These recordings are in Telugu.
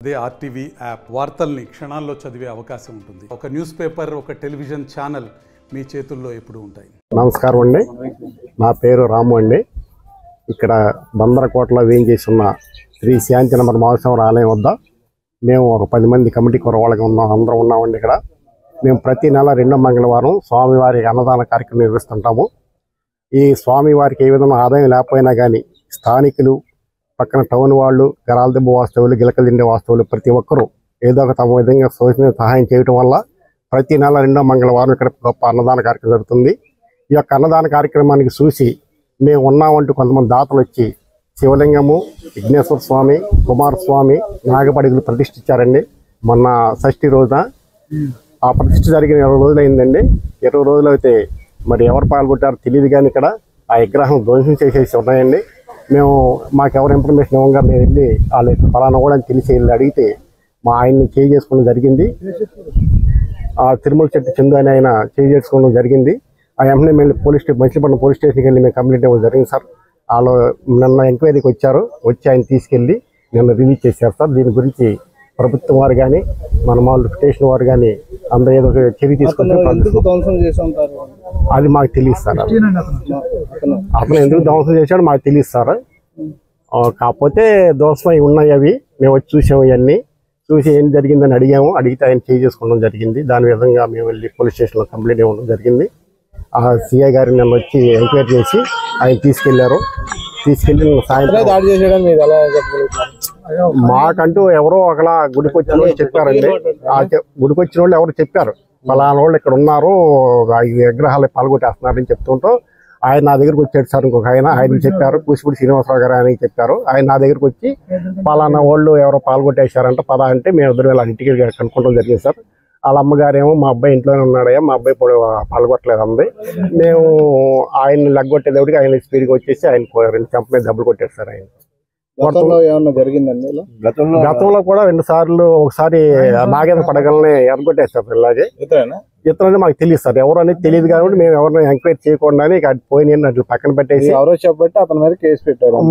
అదే ఆర్టీవీ యాప్ వార్తల్ని క్షణాల్లో చదివే అవకాశం ఉంటుంది. ఒక న్యూస్ పేపర్, ఒక టెలివిజన్ ఛానల్ మీ చేతుల్లో ఎప్పుడూ ఉంటాయి. నమస్కారం అండి, నా పేరు రాము అండి. ఇక్కడ బందరకోటలో వేయించేసి ఉన్న శ్రీ శాంతి నగర్ మహాస్వామి ఆలయం వద్ద మేము ఒక 10 మంది కమిటీ కురవాళ్ళకి అందరం ఉన్నామండి. ఇక్కడ మేము ప్రతి నెల 2వ మంగళవారం స్వామివారికి అన్నదాన కార్యక్రమం నిర్వహిస్తుంటాము. ఈ స్వామివారికి ఏ విధంగా ఆదాయం లేకపోయినా కానీ స్థానికులు, పక్కన టౌన్ వాళ్ళు, గరాలదెబ్బ వాస్తవులు, గిలకదిండే వాస్తవులు ప్రతి ఒక్కరూ ఏదో ఒక తమ విధంగా సహాయం చేయడం వల్ల ప్రతి నెల 2వ మంగళవారం ఇక్కడ గొప్ప అన్నదాన కార్యక్రమం జరుగుతుంది. ఈ యొక్క అన్నదాన కార్యక్రమానికి చూసి మేము ఉన్నామంటూ కొంతమంది దాతలు వచ్చి శివలింగము, విఘ్నేశ్వర స్వామి, కుమారస్వామి, నాగపడిగులు ప్రతిష్ఠించారండి. మొన్న షష్ఠి రోజున ఆ ప్రతిష్ఠ జరిగిన 20 రోజులు అయిందండి. 20 రోజులు అయితే మరి ఎవరు పాల్గొంటారో తెలియదు, కానీ ఇక్కడ ఆ విగ్రహం ధ్వంసం చేసేసి ఉన్నాయండి. మేము మాకెవరు ఇన్ఫర్మేషన్ ఇవ్వగా మేము వెళ్ళి వాళ్ళు ఫలానా కూడా తెలిసి వెళ్ళి అడిగితే మా ఆయన్ని చేయి చేసుకోవడం జరిగింది. ఆ తిరుమల చెట్టు చందు అని ఆయన చేయి చేసుకోవడం జరిగింది. ఆ వెంటనే మేము మచిలీపట్నం పోలీస్ స్టేషన్కి వెళ్ళి మేము కంప్లైంట్ ఇవ్వడం జరిగింది సార్. వాళ్ళు నిన్న ఎంక్వైరీకి వచ్చారు, వచ్చి ఆయన తీసుకెళ్ళి నిన్న రిలీజ్ చేశారు సార్. దీని గురించి ప్రభుత్వం వారు కానీ మన మామూలు స్టేషన్ వారు కానీ అందరూ ఏదో ఒక చర్య తీసుకుంటే అది మాకు తెలియదు సార్. అతను ఎందుకు ధ్వంసం చేశాడు మాకు తెలియదు సార్. కాకపోతే దోషమై ఉన్నాయి అవి. మేము వచ్చి చూసాము, ఇవన్నీ చూసి ఏం జరిగిందని అడిగాము. అడిగితే ఆయన చేయి చేసుకోవడం జరిగింది. దాని విధంగా మేము వెళ్ళి పోలీస్ స్టేషన్లో కంప్లైంట్ ఇవ్వడం జరిగింది. ఆ సిఐ గారు నన్ను వచ్చి ఎంక్వైరీ చేసి ఆయన తీసుకెళ్లారు. తీసుకెళ్లి సాయంత్రం మాకంటూ ఎవరో ఒకలా గుడికి వచ్చిన వాళ్ళు చెప్పారండి. ఆ గుడికి వచ్చిన వాళ్ళు ఎవరు చెప్పారు, ఫలానా వాళ్ళు ఇక్కడ ఉన్నారు, ఈ విగ్రహాలు పాల్గొట్టేస్తున్నారని చెప్తుంటూ ఆయన నా దగ్గరకు వచ్చాడు సార్. ఇంకొక ఆయన చెప్పారు, కూచిపూడి శ్రీనివాసరావు గారు ఆయనకి చెప్పారు. ఆయన నా దగ్గరకు వచ్చి ఫలానా వాళ్ళు ఎవరో పాల్గొట్టేశారంట, పదా అంటే మేము ఇద్దరు ఇలా ఇంటికి కనుక్కోవడం జరిగింది సార్. వాళ్ళ అమ్మగారేమో మా అబ్బాయి ఇంట్లోనే ఉన్నాడయ్యా, మా అబ్బాయి పాల్గొట్టలేదు అంది. మేము ఆయన్ని లగ్గొట్టేటప్పటికి ఆయన స్పీడ్గా వచ్చేసి ఆయన 2 చెంప మీద దెబ్బలు కొట్టారు సార్. ఆయన గతంలో కూడా 2 సార్లు, ఒకసారి నాగేంద్ర పడగలని ఎరగొట్టేస్తారు. ఇలాగే ఇతరులని మాకు తెలియదు సార్, ఎవరు అనేది తెలియదు కాబట్టి మేము ఎవరిని ఎంక్వైరీ చేయకుండా పోయిన అట్లా పక్కన పెట్టేసి ఎవరో చెప్పబట్టి అతని మీద కేసు పెట్టారు.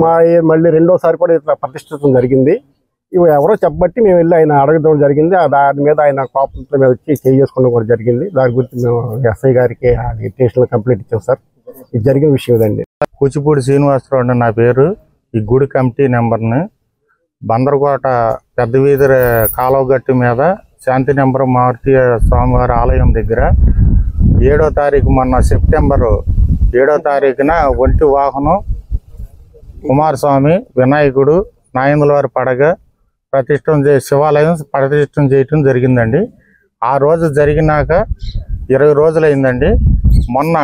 మళ్ళీ 2వ సారి కూడా ఇట్లా ప్రతిష్ఠించడం జరిగింది. ఇవి ఎవరో చెప్పబట్టి మేము వెళ్ళి ఆయన అడగడం జరిగింది. దాని మీద ఆయన కోపంతో మీద వచ్చి చేసుకోవడం కూడా జరిగింది. దాని గురించి మేము ఎస్ఐ గారికి స్టేషన్లో కంప్లైంట్ ఇచ్చాం సార్. ఇది జరిగిన విషయం ఇదండి. కూచిపూడి శ్రీనివాసరావు అండి నా పేరు. ఈ గుడి కమిటీ నెంబర్ని బందరకోట పెద్ద వీధి కాలువగట్టు మీద శాంతి నెంబర్ మారుతి స్వామివారి ఆలయం దగ్గర 7వ తారీఖు మొన్న సెప్టెంబర్ 7వ తారీఖున ఒంటి వాహనం కుమారస్వామి, వినాయకుడు, నాయందులవారి పడగ శివాలయం ప్రతిష్టం చేయటం జరిగిందండి. ఆ రోజు జరిగినాక 20 రోజులు అయిందండి. మొన్న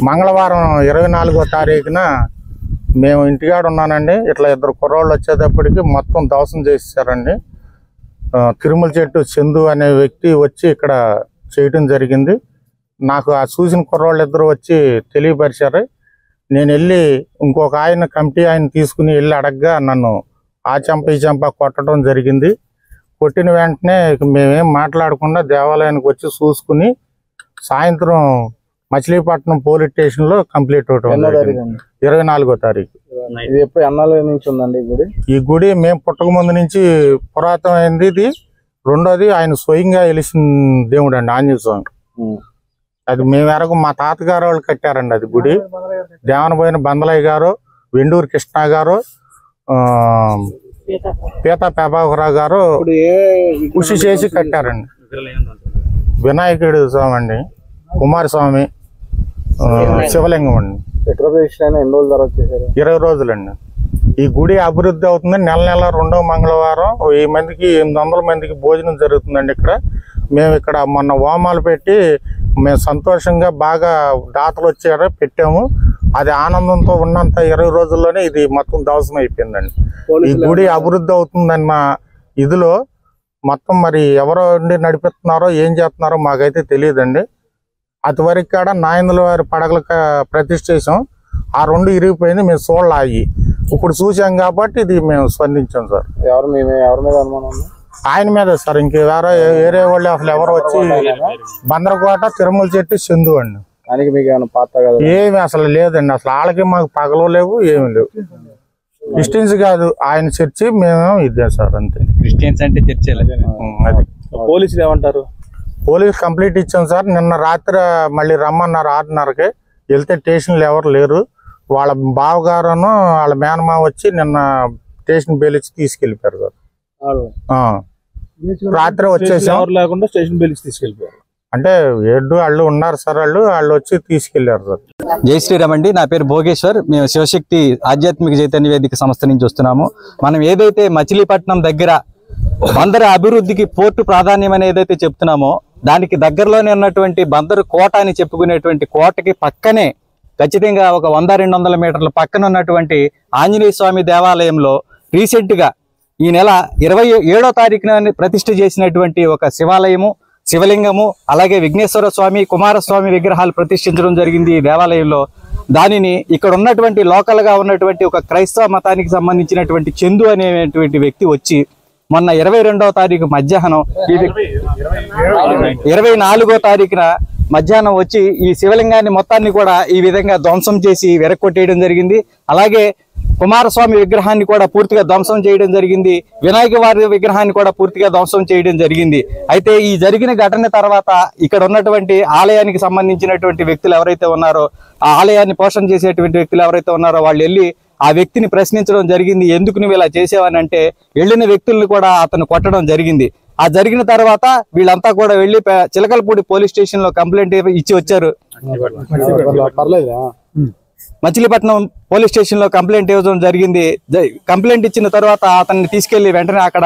మంగళవారం 24వ తారీఖున మేము ఇంటికాడ ఉన్నానండి. ఇట్లా 2 కుర్రోళ్ళు వచ్చేటప్పటికి మొత్తం ధ్వంసం చేసేసారండి. తిరుమల చెట్టు చందు అనే వ్యక్తి వచ్చి ఇక్కడ చేయటం జరిగింది. నాకు ఆ చూసిన కుర్రోళ్ళు 2 వచ్చి తెలియపరిచారు. నేను వెళ్ళి ఇంకొక ఆయన కమిటీ ఆయన తీసుకుని వెళ్ళి అడగగా నన్ను ఆ చెంప ఈ చెంప కొట్టడం జరిగింది. కొట్టిన వెంటనే మేమేం మాట్లాడకుండా దేవాలయానికి వచ్చి చూసుకుని సాయంత్రం మచిలీపట్నం పోలీస్ స్టేషన్లో కంప్లీట్ అవటం 24వ తారీఖు. ఇది ఎప్పుడు ఎన్నాళ్ళ నుంచి ఉందండి గుడి? ఈ గుడి మేము పుట్టక ముందు నుంచి పురాతనమైంది. ఇది రెండోది ఆయన స్వయంగా వెలిసిన దేవుడు అండి, ఆంజనేయ స్వామి. అది మేము ఎరగ మా తాతగారు వాళ్ళు కట్టారండి. అది గుడి దేవనబోయిన బందలయ్య గారు, వెండూరు కృష్ణ గారు, పీతా ప్రభాకరరావు గారు కృషి చేసి కట్టారండి. వినాయకుడు స్వామి అండి, కుమారస్వామి, శివలింగం అండి. 20 రోజులండి. ఈ గుడి అభివృద్ధి అవుతుంది. నెల 2వ మంగళవారం 1000 మందికి 800 మందికి భోజనం జరుగుతుందండి. మేము ఇక్కడ మొన్న హోమాలు పెట్టి మేము సంతోషంగా బాగా దాతలు వచ్చారో పెట్టాము. అది ఆనందంతో ఉన్నంత 20 రోజుల్లోనే ఇది మొత్తం ధ్వంసం అయిపోయిందండి. ఈ గుడి అభివృద్ధి అవుతుందన్న ఇదిలో మొత్తం మరి ఎవరో నడిపిస్తున్నారో ఏం చేస్తున్నారో మాకైతే తెలియదండి. అటువరకు కాడ నాయందులవారి పడగలు ప్రతిష్ఠ చేసాం. ఆ 2 ఇరిగిపోయింది, మేము చూడలాగి ఇప్పుడు చూసాం కాబట్టి ఇది మేము స్పందించాం సార్. ఎవరి మీద అనుమానం? ఆయన మీద సార్. ఇంక వేరే వాళ్ళు అసలు ఎవరు వచ్చి బందరకోట తిరుమల చెట్టు చందు అండి. మీకు ఏమి అసలు లేదండి. అసలు వాళ్ళకి మాకు పగలు లేవు, ఏమి లేవు. క్రిస్టియన్స్ కాదు, ఆయన చర్చి, మేము ఇదే సార్ అంతే. క్రిస్టియన్స్ అంటే చర్చలే. అది పోలీసులు ఏమంటారు? పోలీస్ కంప్లీట్ ఇచ్చాం సార్. నిన్న రాత్రి మళ్ళీ రమ్మన్నారు 6:30కి. వెళ్తే స్టేషన్లో ఎవరు లేరు. వాళ్ళ బావగారును వాళ్ళ మేనమామ వచ్చి నిన్న స్టేషన్ బెయిల్ ఇచ్చి తీసుకెళ్ళిపోయారు సార్. రాత్రి వచ్చేసి ఎవరు లేకుండా స్టేషన్ బెయిల్ ఇచ్చి తీసుకెళ్ళిపోయారు. అంటే వాళ్ళు ఉన్నారు సార్, వాళ్ళు వచ్చి తీసుకెళ్లారు సార్. జై శ్రీరామ్ అండి. నా పేరు భోగేశ్వర్. మేము శివశక్తి ఆధ్యాత్మిక చైతన్య వేదిక సంస్థ నుంచి వస్తున్నాము. మనం ఏదైతే మచిలీపట్నం దగ్గర బందరు అభివృద్ధికి పోర్టు ప్రాధాన్యం అని ఏదైతే చెప్తున్నామో, దానికి దగ్గరలోనే ఉన్నటువంటి బందరు కోట అని చెప్పుకునేటువంటి కోటకి పక్కనే ఖచ్చితంగా ఒక 100-200 మీటర్ల పక్కన ఉన్నటువంటి ఆంజనేయ స్వామి దేవాలయంలో రీసెంట్ గా ఈ నెల 27వ తారీఖున ప్రతిష్ఠ చేసినటువంటి ఒక శివాలయము, శివలింగము, అలాగే విఘ్నేశ్వర స్వామి, కుమారస్వామి విగ్రహాలు ప్రతిష్ఠించడం జరిగింది ఈ దేవాలయంలో. దానిని ఇక్కడ ఉన్నటువంటి లోకల్ గా ఉన్నటువంటి ఒక క్రైస్తవ మతానికి సంబంధించినటువంటి చందు అనేటువంటి వ్యక్తి వచ్చి మొన్న 22వ తారీఖు మధ్యాహ్నం 24వ తారీఖున మధ్యాహ్నం వచ్చి ఈ శివలింగాన్ని మొత్తాన్ని కూడా ఈ విధంగా ధ్వంసం చేసి వెరక్కొట్టేయడం జరిగింది. అలాగే కుమారస్వామి విగ్రహాన్ని కూడా పూర్తిగా ధ్వంసం చేయడం జరిగింది. వినాయక వారి విగ్రహాన్ని కూడా పూర్తిగా ధ్వంసం చేయడం జరిగింది. అయితే ఈ జరిగిన ఘటన తర్వాత ఇక్కడ ఉన్నటువంటి ఆలయానికి సంబంధించినటువంటి వ్యక్తులు ఎవరైతే ఉన్నారో, ఆ ఆలయాన్ని పోషణ చేసేటువంటి వ్యక్తులు ఎవరైతే ఉన్నారో వాళ్ళు వెళ్ళి ఆ వ్యక్తిని ప్రశ్నించడం జరిగింది. ఎందుకు నువ్వు ఇలా చేసావని అంటే వెళ్ళిన వ్యక్తులను కూడా అతను కొట్టడం జరిగింది. ఆ జరిగిన తర్వాత వీళ్ళంతా కూడా వెళ్ళి చిలకలపూడి పోలీస్ స్టేషన్ లో కంప్లైంట్ ఇచ్చి వచ్చారు. మచిలీపట్నం పోలీస్ స్టేషన్ లో కంప్లైంట్ ఇవ్వడం జరిగింది. కంప్లైంట్ ఇచ్చిన తర్వాత అతన్ని తీసుకెళ్లి వెంటనే అక్కడ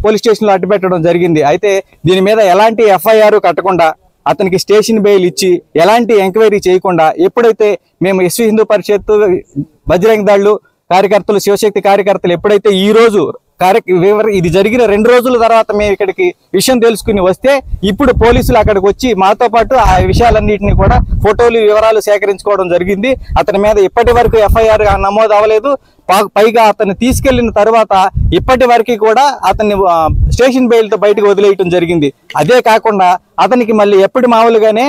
పోలీస్ స్టేషన్ లో అడ్డుపెట్టడం జరిగింది. అయితే దీని మీద ఎలాంటి ఎఫ్ఐఆర్ కట్టకుండా అతనికి స్టేషన్ బెయిల్ ఇచ్చి ఎలాంటి ఎంక్వైరీ చేయకుండా ఎప్పుడైతే మేము విశ్వ హిందూ పరిషత్, బజరంగ దళ్ళు కార్యకర్తలు, శివశక్తి కార్యకర్తలు ఎప్పుడైతే ఈ రోజు ఇది జరిగిన 2 రోజుల తర్వాత మేము ఇక్కడికి విషయం తెలుసుకుని వస్తే ఇప్పుడు పోలీసులు అక్కడికి వచ్చి మాతో పాటు ఆ విషయాలన్నింటినీ కూడా ఫోటోలు, వివరాలు సేకరించుకోవడం జరిగింది. అతని మీద ఇప్పటి వరకు ఎఫ్ఐఆర్ నమోదు అవ్వలేదు. పైగా అతన్ని తీసుకెళ్లిన తర్వాత ఇప్పటి వరకు కూడా అతన్ని స్టేషన్ బెయిల్ తో బయటకు వదిలేయటం జరిగింది. అదే కాకుండా అతనికి మళ్ళీ ఎప్పటి మామూలుగానే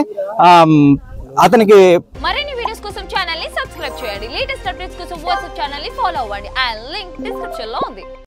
అతనికి మరిన్ని వీడియోస్ కోసం ఛానల్ ని సబ్స్క్రైబ్ చేయండి. లేటెస్ట్ అప్డేట్స్ కోసం వాట్సాప్ ఛానల్ ని ఫాలో అవ్వండి. ఆ లింక్ డిస్క్రిప్షన్ లో ఉంది.